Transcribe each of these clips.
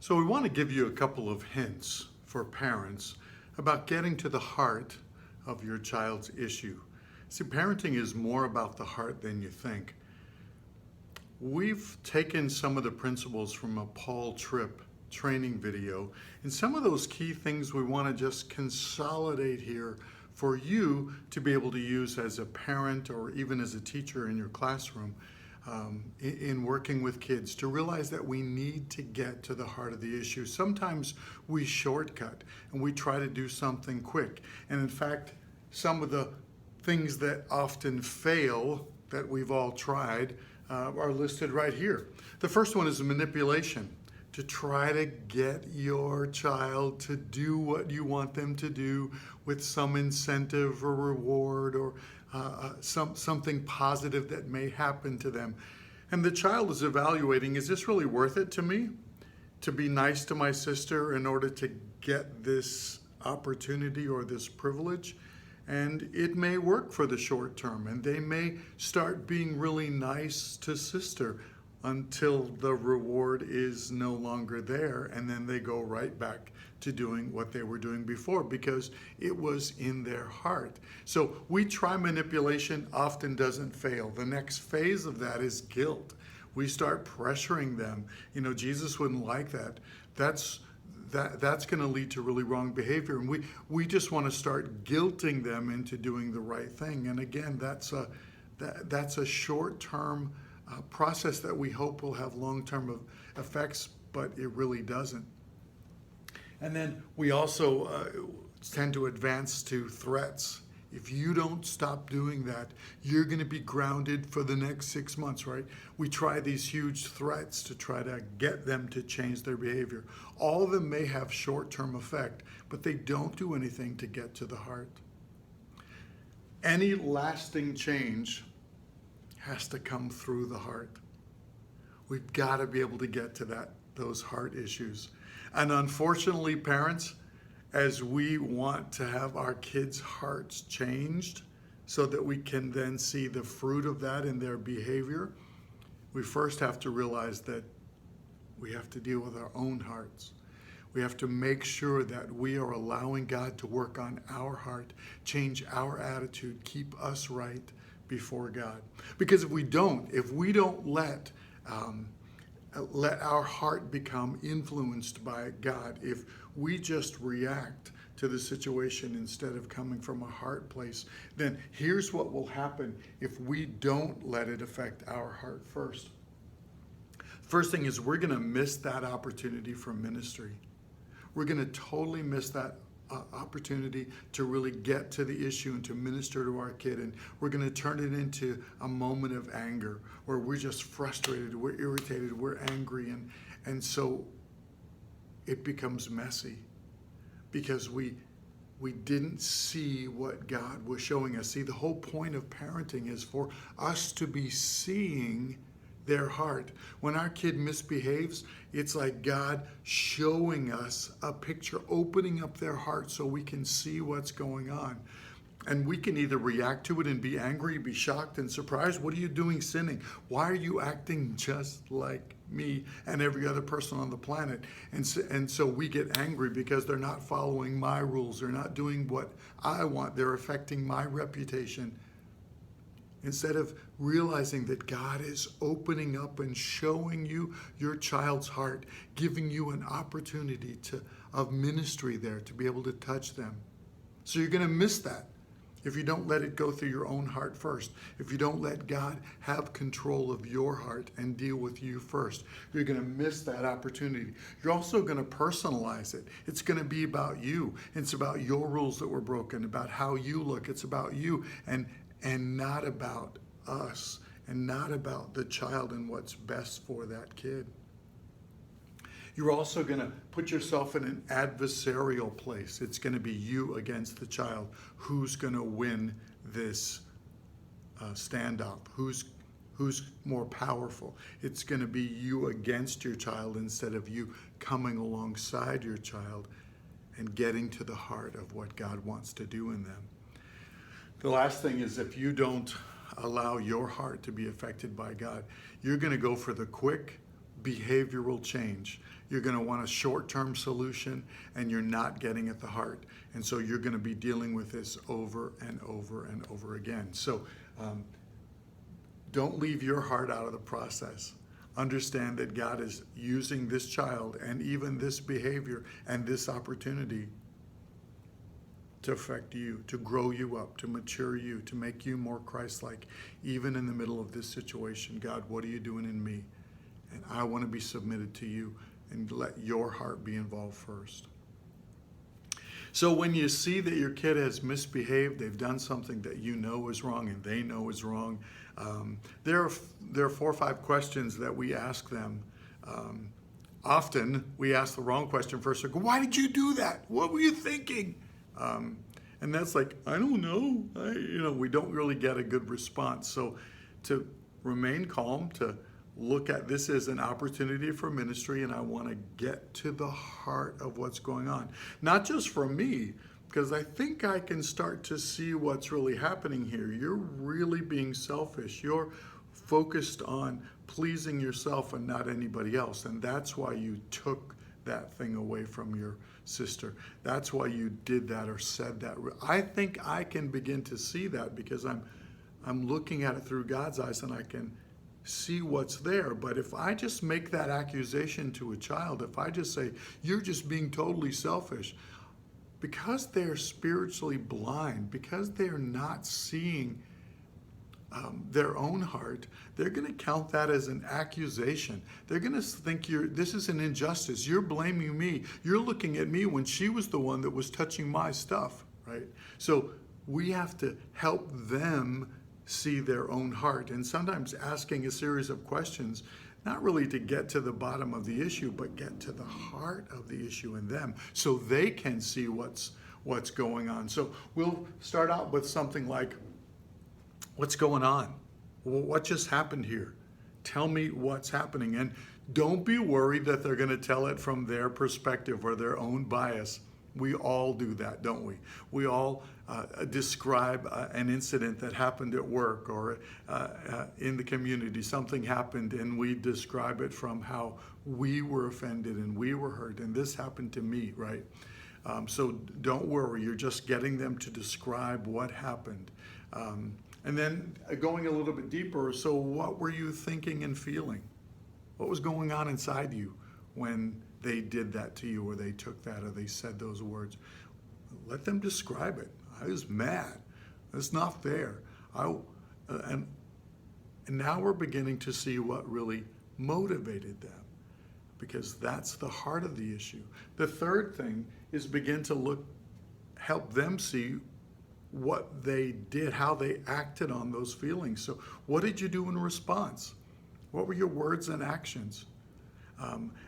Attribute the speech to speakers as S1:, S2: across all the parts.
S1: So we want to give you a couple of hints for parents about getting to the heart of your child's issue. See, parenting is more about the heart than you think. We've taken some of the principles from a Paul Tripp training video, and some of those key things we want to just consolidate here for you to be able to use as a parent or even as a teacher in your classroom in working with kids, to realize that we need to get to the heart of the issue. Sometimes we shortcut and we try to do something quick. And in fact, some of the things that often fail that we've all tried are listed right here. The first one is manipulation. To try to get your child to do what you want them to do with some incentive or reward or something positive that may happen to them. And the child is evaluating, is this really worth it to me to be nice to my sister in order to get this opportunity or this privilege? And it may work for the short term, and they may start being really nice to sister until the reward is no longer there, and then they go right back to doing what they were doing before because it was in their heart. So we try manipulation, often doesn't fail. The next phase of that is guilt. We start pressuring them. You know, Jesus wouldn't like that. That's going to lead to really wrong behavior, and we just want to start guilting them into doing the right thing. And again, that's a short-term process that we hope will have long-term effects, but it really doesn't. And then we also tend to advance to threats. If you don't stop doing that, you're going to be grounded for the next 6 months, right? We try these huge threats to try to get them to change their behavior. All of them may have short-term effect, but they don't do anything to get to the heart. Any lasting change has to come through the heart. We've got to be able to get to those heart issues. And unfortunately, parents, as we want to have our kids' hearts changed so that we can then see the fruit of that in their behavior, we first have to realize that we have to deal with our own hearts. We have to make sure that we are allowing God to work on our heart, change our attitude, keep us right before God. Because if we don't let our heart become influenced by God, if we just react to the situation instead of coming from a heart place, then here's what will happen if we don't let it affect our heart first. First thing is, we're going to miss that opportunity for ministry. We're going to totally miss that opportunity to really get to the issue and to minister to our kid, and we're going to turn it into a moment of anger where we're just frustrated, we're irritated, we're angry, and so it becomes messy because we didn't see what God was showing us. See, the whole point of parenting is for us to be seeing their heart. When our kid misbehaves, it's like God showing us a picture, opening up their heart so we can see what's going on. And we can either react to it and be angry, be shocked and surprised. What are you doing sinning? Why are you acting just like me and every other person on the planet? And so we get angry because they're not following my rules. They're not doing what I want. They're affecting my reputation. Instead of realizing that God is opening up and showing you your child's heart, giving you an opportunity of ministry there to be able to touch them. So you're going to miss that if you don't let it go through your own heart first. If you don't let God have control of your heart and deal with you first, you're going to miss that opportunity. You're also going to personalize it. It's going to be about you. It's about your rules that were broken, about how you look. It's about you and not about us, and not about the child and what's best for that kid. You're also going to put yourself in an adversarial place. It's going to be you against the child. Who's going to win this standoff? Who's more powerful? It's going to be you against your child instead of you coming alongside your child and getting to the heart of what God wants to do in them. The last thing is, if you don't allow your heart to be affected by God, you're going to go for the quick behavioral change. You're going to want a short-term solution, and you're not getting at the heart. And so you're going to be dealing with this over and over and over again. So don't leave your heart out of the process. Understand that God is using this child and even this behavior and this opportunity to affect you, to grow you up, to mature you, to make you more Christ-like, even in the middle of this situation. God, what are you doing in me? And I want to be submitted to you, and let your heart be involved first. So when you see that your kid has misbehaved, they've done something that you know is wrong and they know is wrong, there are 4 or 5 questions that we ask them. Often we ask the wrong question first. We go, why did you do that? What were you thinking? And that's like, I don't know. We don't really get a good response. So to remain calm, to look at this as an opportunity for ministry, and I want to get to the heart of what's going on. Not just for me, because I think I can start to see what's really happening here. You're really being selfish. You're focused on pleasing yourself and not anybody else. And that's why you took that thing away from your sister. That's why you did that or said that. I think I can begin to see that because I'm looking at it through God's eyes, and I can see what's there. But if I just make that accusation to a child, if I just say, you're just being totally selfish, because they're spiritually blind, because they're not seeing their own heart, they're going to count that as an accusation. They're going to think this is an injustice. You're blaming me. You're looking at me when she was the one that was touching my stuff, right? So we have to help them see their own heart, and sometimes asking a series of questions, not really to get to the bottom of the issue, but get to the heart of the issue in them so they can see what's going on. So we'll start out with something like, what's going on? What just happened here? Tell me what's happening. And don't be worried that they're going to tell it from their perspective or their own bias. We all do that, don't we? We all describe an incident that happened at work or in the community. Something happened and we describe it from how we were offended and we were hurt, and this happened to me, right? So don't worry, you're just getting them to describe what happened. And then going a little bit deeper, so what were you thinking and feeling? What was going on inside you when they did that to you, or they took that, or they said those words? Let them describe it. I was mad. That's not fair. And now we're beginning to see what really motivated them, because that's the heart of the issue. The third thing is begin to help them see what they did, how they acted on those feelings. So what did you do in response? What were your words and actions?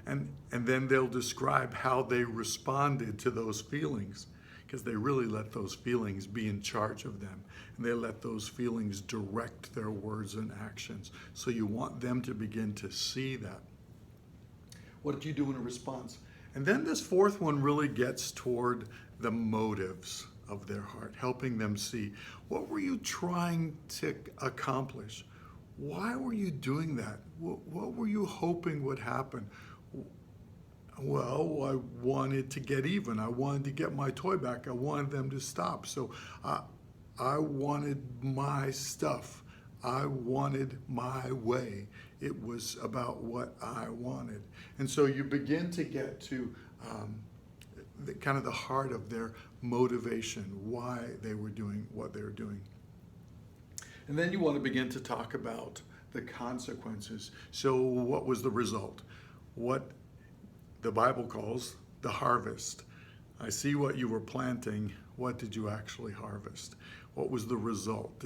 S1: And then they'll describe how they responded to those feelings, because they really let those feelings be in charge of them, and they let those feelings direct their words and actions. So you want them to begin to see that. What did you do in response? And then this fourth one really gets toward the motives of their heart, helping them see, what were you trying to accomplish? Why were you doing that? What were you hoping would happen? Well, I wanted to get even. I wanted to get my toy back. I wanted them to stop. So I wanted my stuff. I wanted my way. It was about what I wanted. And so you begin to get to kind of the heart of their motivation, why they were doing what they were doing. And then you want to begin to talk about the consequences. So what was the result? What the Bible calls the harvest. I see what you were planting. What did you actually harvest? What was the result?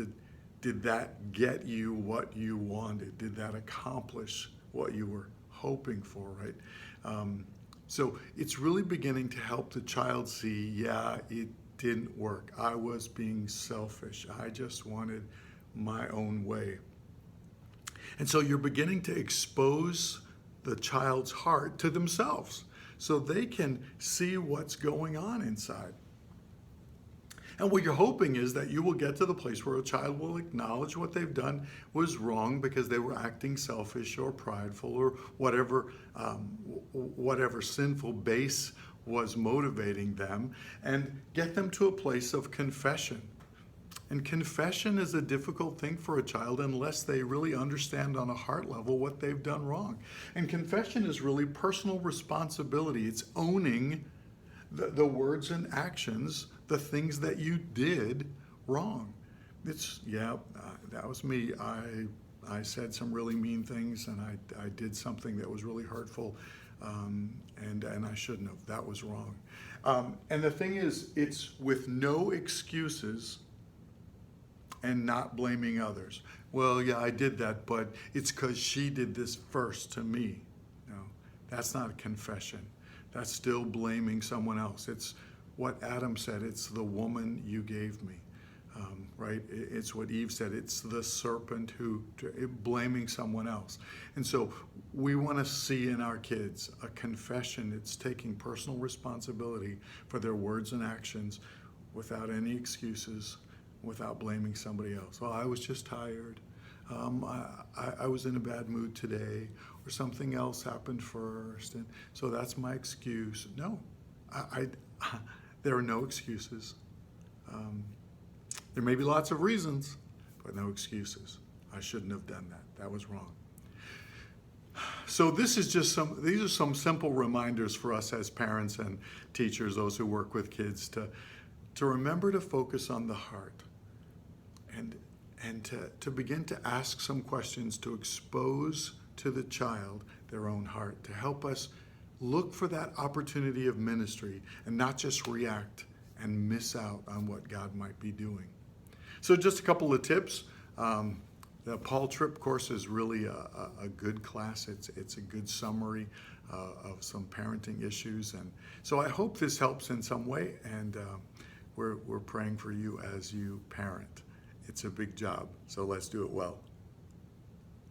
S1: Did that get you what you wanted? Did that accomplish what you were hoping for, right? So it's really beginning to help the child see, yeah, it didn't work. I was being selfish. I just wanted my own way. And so you're beginning to expose the child's heart to themselves so they can see what's going on inside. And what you're hoping is that you will get to the place where a child will acknowledge what they've done was wrong because they were acting selfish or prideful or whatever sinful base was motivating them, and get them to a place of confession. And confession is a difficult thing for a child unless they really understand on a heart level what they've done wrong. And confession is really personal responsibility. It's owning the words and actions, the things that you did wrong. It's, that was me. I said some really mean things, and I did something that was really hurtful, and I shouldn't have. That was wrong. And the thing is, it's with no excuses and not blaming others. Well, yeah, I did that, but it's because she did this first to me. No, that's not a confession. That's still blaming someone else. It's what Adam said, it's the woman you gave me, right? It's what Eve said, it's the serpent who, blaming someone else. And so we want to see in our kids a confession. It's taking personal responsibility for their words and actions without any excuses, without blaming somebody else. Well, I was just tired. I was in a bad mood today, or something else happened first, and so that's my excuse. No, there are no excuses. There may be lots of reasons, but no excuses. I shouldn't have done that. That was wrong. So these are some simple reminders for us as parents and teachers, those who work with kids, to remember to focus on the heart. And to begin to ask some questions to expose to the child their own heart, to help us look for that opportunity of ministry and not just react and miss out on what God might be doing. So just a couple of tips. The Paul Tripp course is really a good class. It's a good summary of some parenting issues. And so I hope this helps in some way, and we're praying for you as you parent. It's a big job, so let's do it well.